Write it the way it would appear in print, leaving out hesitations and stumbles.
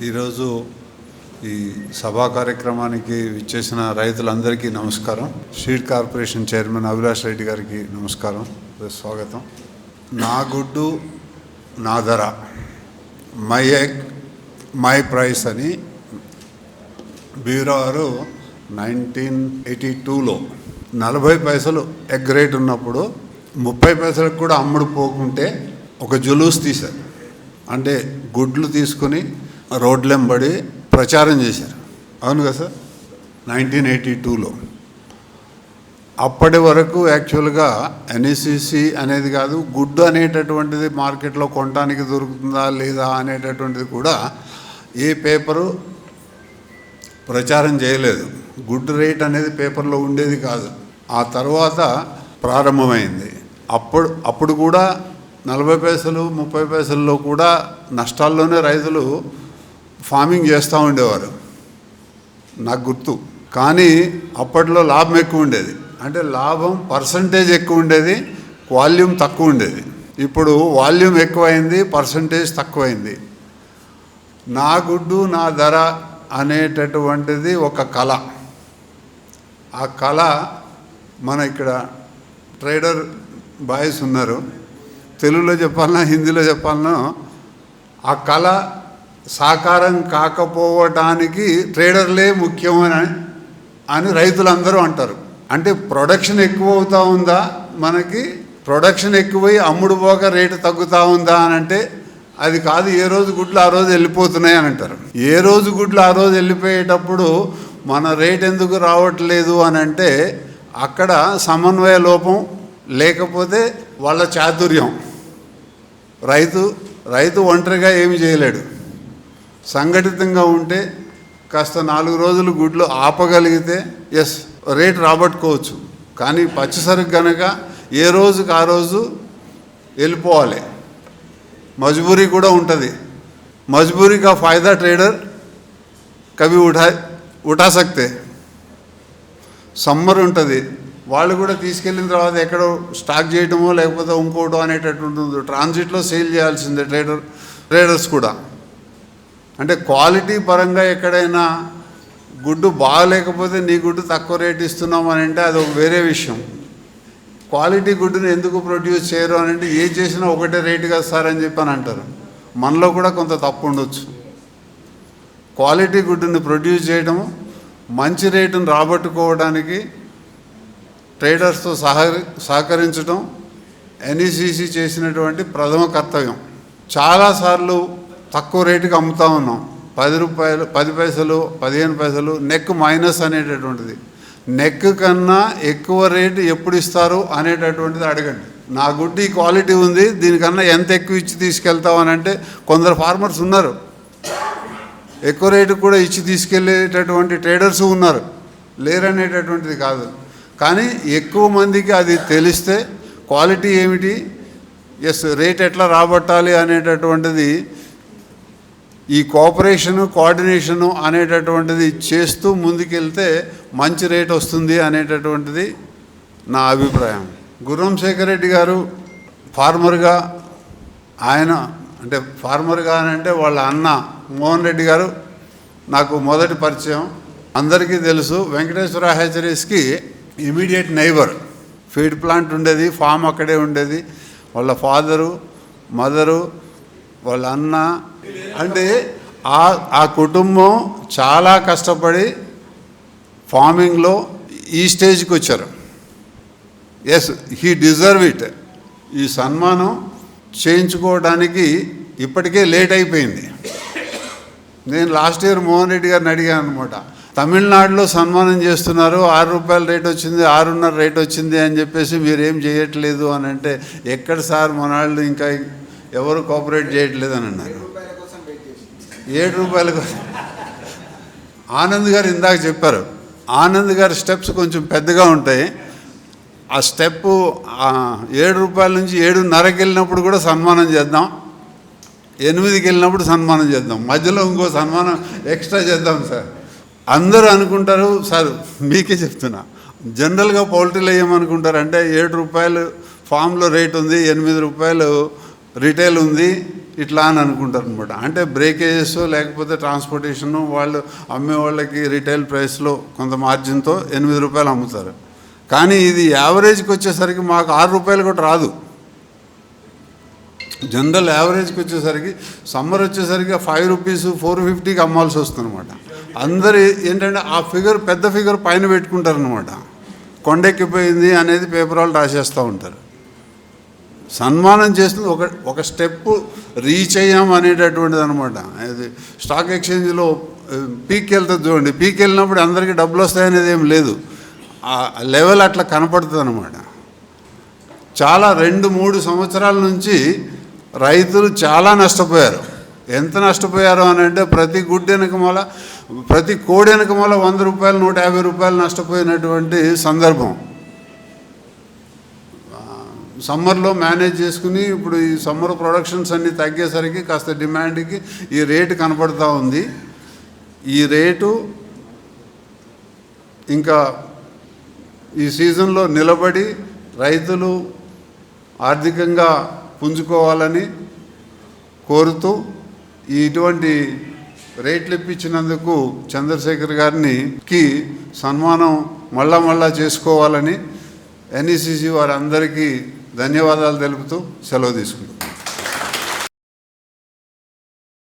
ఈరోజు ఈ సభా కార్యక్రమానికి విచ్చేసిన రైతులందరికీ నమస్కారం. Seed corporation chairman Abhilash Reddy గారికి నమస్కారం, స్వాగతం. నా గుడ్డు నా ధర, మై ఎగ్ మై ప్రైస్ అని బ్యూరో వారు 1982లో 40 పైసలు ఎగ్ రేట్ ఉన్నప్పుడు 30 పైసలకు కూడా అమ్ముడు పోకుంటే ఒక జులూస్ తీశారు. అంటే గుడ్లు తీసుకుని రోడ్లెంబడి ప్రచారం చేశారు. అవును కదా సార్? 1982లో. అప్పటి వరకు యాక్చువల్గా ఎన్ఈసిసి అనేది కాదు, గుడ్డు అనేటటువంటిది మార్కెట్లో కొనడానికి దొరుకుతుందా లేదా అనేటటువంటిది కూడా ఏ పేపరు ప్రచారం చేయలేదు. గుడ్డు రేట్ అనేది పేపర్లో ఉండేది కాదు. ఆ తర్వాత ప్రారంభమైంది. అప్పుడు కూడా 40 పైసలు 30 పైసల్లో కూడా నష్టాల్లోనే రైతులు ఫార్మింగ్ చేస్తూ ఉండేవారు, నాకు గుర్తు. కానీ అప్పట్లో లాభం ఎక్కువ ఉండేది. అంటే లాభం పర్సంటేజ్ ఎక్కువ ఉండేది, వాల్యూమ్ తక్కువ ఉండేది. ఇప్పుడు వాల్యూమ్ ఎక్కువైంది, పర్సంటేజ్ తక్కువైంది. నా గుడ్డు నా ధర అనేటటువంటిది ఒక కళ. ఆ కళ మన ఇక్కడ ట్రేడర్ బాయ్స్ ఉన్నారు, తెలుగులో చెప్పాలన్నా హిందీలో చెప్పాలన్నా, ఆ కళ సాకారం కాకపోవటానికి ట్రేడర్లే ముఖ్యమని రైతులందరూ అంటారు. అంటే ప్రొడక్షన్ ఎక్కువ అవుతూ ఉందా, మనకి ప్రొడక్షన్ ఎక్కువై అమ్ముడు పోక రేటు తగ్గుతూ ఉందా అని అంటే అది కాదు. ఏ రోజు గుడ్లు ఆ రోజు వెళ్ళిపోతున్నాయి అని అంటారు. ఏ రోజు గుడ్లు ఆ రోజు వెళ్ళిపోయేటప్పుడు మన రేట్ ఎందుకు రావట్లేదు అని అంటే అక్కడ సమన్వయ లోపం, లేకపోతే వాళ్ళ చాతుర్యం. రైతు ఒంటరిగా ఏమి చేయలేడు. సంఘటితంగా ఉంటే కాస్త 4 రోజులు గుడ్లు ఆపగలిగితే ఎస్ రేట్ రాబట్టుకోవచ్చు. కానీ పచ్చిసరికి కనుక ఏ రోజుకి ఆ రోజు వెళ్ళిపోవాలి. మజ్బూరీ కూడా ఉంటుంది. మజ్బూరీ కా ఫాయిదా ట్రేడర్ కవి ఉఠా సక్తే. సమ్మర్ ఉంటుంది, వాళ్ళు కూడా తీసుకెళ్ళిన తర్వాత ఎక్కడో స్టాక్ చేయటమో లేకపోతే ఇంకోటో అనేటటువంటి ట్రాన్సిట్లో సేల్ చేయాల్సిందే ట్రేడర్స్ కూడా. అంటే క్వాలిటీ పరంగా ఎక్కడైనా గుడ్డు బాగలేకపోతే నీ గుడ్డు తక్కువ రేటు ఇస్తున్నాం అని అంటే అది ఒక వేరే విషయం. క్వాలిటీ గుడ్డుని ఎందుకు ప్రొడ్యూస్ చేయరు అని అంటే ఏం చేసినా ఒకటే రేటు కదా సార్ అని చెప్పి అని అంటారు. మనలో కూడా కొంత తప్పు ఉండొచ్చు. క్వాలిటీ గుడ్డుని ప్రొడ్యూస్ చేయడము, మంచి రేటును రాబట్టుకోవడానికి ట్రేడర్స్తో సహకరించడం ఎన్ఈసిసి చేసినటువంటి ప్రథమ కర్తవ్యం. చాలాసార్లు తక్కువ రేటుకి అమ్ముతూ ఉన్నాం. 10 రూపాయలు 10 పైసలు 15 పైసలు నెక్ మైనస్ అనేటటువంటిది. నెక్ కన్నా ఎక్కువ రేటు ఎప్పుడు ఇస్తారు అనేటటువంటిది అడగండి. నా గుడ్డు ఈ క్వాలిటీ ఉంది, దీనికన్నా ఎంత ఎక్కువ ఇచ్చి తీసుకెళ్తావు అని అంటే కొందరు ఫార్మర్స్ ఉన్నారు, ఎక్కువ రేటు కూడా ఇచ్చి తీసుకెళ్ళేటటువంటి ట్రేడర్స్ ఉన్నారు, లేరనేటటువంటిది కాదు. కానీ ఎక్కువ మందికి అది తెలిస్తే క్వాలిటీ ఏమిటి, ఎస్ రేట్ ఎట్లా రాబట్టాలి అనేటటువంటిది ఈ కోఆపరేషను కోఆర్డినేషను అనేటటువంటిది చేస్తూ ముందుకెళ్తే మంచి రేట్ వస్తుంది అనేటటువంటిది నా అభిప్రాయం. గుర్రం శేఖర్ రెడ్డి గారు ఫార్మర్గా, ఆయన అంటే ఫార్మర్గా అని అంటే వాళ్ళ అన్న మోహన్ రెడ్డి గారు నాకు మొదటి పరిచయం. అందరికీ తెలుసు, వెంకటేశ్వర హ్యాచరీస్కి ఇమీడియట్ నైబర్. ఫీడ్ ప్లాంట్ ఉండేది, ఫామ్ అక్కడే ఉండేది. వాళ్ళ ఫాదరు, మదరు, వాళ్ళ అన్న, అంటే ఆ కుటుంబం చాలా కష్టపడి ఫార్మింగ్లో ఈ స్టేజ్కి వచ్చారు. Yes he deserve it. ఈ సన్మానం చేయించుకోవడానికి ఇప్పటికే లేట్ అయిపోయింది. నేను లాస్ట్ ఇయర్ మోహన్ రెడ్డి గారిని అడిగాను అనమాట, తమిళనాడులో సన్మానం చేస్తున్నారు, 6 రూపాయల రేట్ వచ్చింది, 6.5 రేట్ వచ్చింది అని చెప్పేసి మీరేం చేయట్లేదు అని అంటే, ఎక్కడ సార్ మన వాళ్ళు ఇంకా ఎవరు కోఆపరేట్ చేయట్లేదు అని అన్నారు. 7 రూపాయల కోసం. ఆనంద్ గారు ఇందాక చెప్పారు, ఆనంద్ గారి స్టెప్స్ కొంచెం పెద్దగా ఉంటాయి. ఆ స్టెప్పు 7 రూపాయల నుంచి 7.5కి వెళ్ళినప్పుడు కూడా సన్మానం చేద్దాం, 8కి వెళ్ళినప్పుడు సన్మానం చేద్దాం, మధ్యలో ఇంకో సన్మానం ఎక్స్ట్రా చేద్దాం సార్. అందరూ అనుకుంటారు సార్, మీకే చెప్తున్నా, జనరల్గా పౌల్ట్రీలో ఏమనుకుంటారు అంటే 7 రూపాయలు ఫామ్లో రేట్ ఉంది 8 రూపాయలు రిటైల్ ఉంది ఇట్లా అని అనుకుంటారు అనమాట. అంటే బ్రేకేజెస్ లేకపోతే ట్రాన్స్పోర్టేషను వాళ్ళు అమ్మే వాళ్ళకి రిటైల్ ప్రైస్లో కొంత మార్జిన్తో 8 రూపాయలు అమ్ముతారు. కానీ ఇది యావరేజ్కి వచ్చేసరికి మాకు 6 రూపాయలు కూడా రాదు. జనరల్ యావరేజ్కి వచ్చేసరికి సమ్మర్ వచ్చేసరికి 5 రూపీస్ 450కి అమ్మాల్సి వస్తుందన్నమాట. అందరు ఏంటంటే ఆ ఫిగర్ పెద్ద ఫిగర్ పైన పెట్టుకుంటారనమాట. కొండెక్కిపోయింది అనేది పేపర్ వాళ్ళు రాసేస్తూ ఉంటారు. సన్మానం చేస్తుంది ఒక స్టెప్ రీచ్ అయ్యాం అనేటటువంటిది అనమాట. అది స్టాక్ ఎక్స్చేంజ్లో పీక్ వెళ్తుంది చూడండి, పీక్ వెళ్ళినప్పుడు అందరికీ డబ్బులు వస్తాయనేది ఏం లేదు. ఆ లెవెల్ అట్లా కనపడుతుంది అనమాట. చాలా 2-3 సంవత్సరాల నుంచి రైతులు చాలా నష్టపోయారు. ఎంత నష్టపోయారు అని అంటే ప్రతి గుడ్డు వెనకమాల ప్రతి కోడి వెనకమాల 100 రూపాయలు 150 రూపాయలు నష్టపోయినటువంటి సందర్భం. సమ్మర్లో మేనేజ్ చేసుకుని ఇప్పుడు ఈ సమ్మర్ ప్రొడక్షన్స్ అన్నీ తగ్గేసరికి కాస్త డిమాండ్కి ఈ రేటు కనపడుతూ ఉంది. ఈ రేటు ఇంకా ఈ సీజన్లో నిలబడి రైతులు ఆర్థికంగా పుంజుకోవాలని కోరుతూ ఇటువంటి రేట్లు ఇప్పించినందుకు చంద్రశేఖర్ గారికి సన్మానం మళ్ళా చేసుకోవాలని NECC వారందరికీ ధన్యవాదాలు తెలుపుతూ సెలవు తీసుకుంటాం.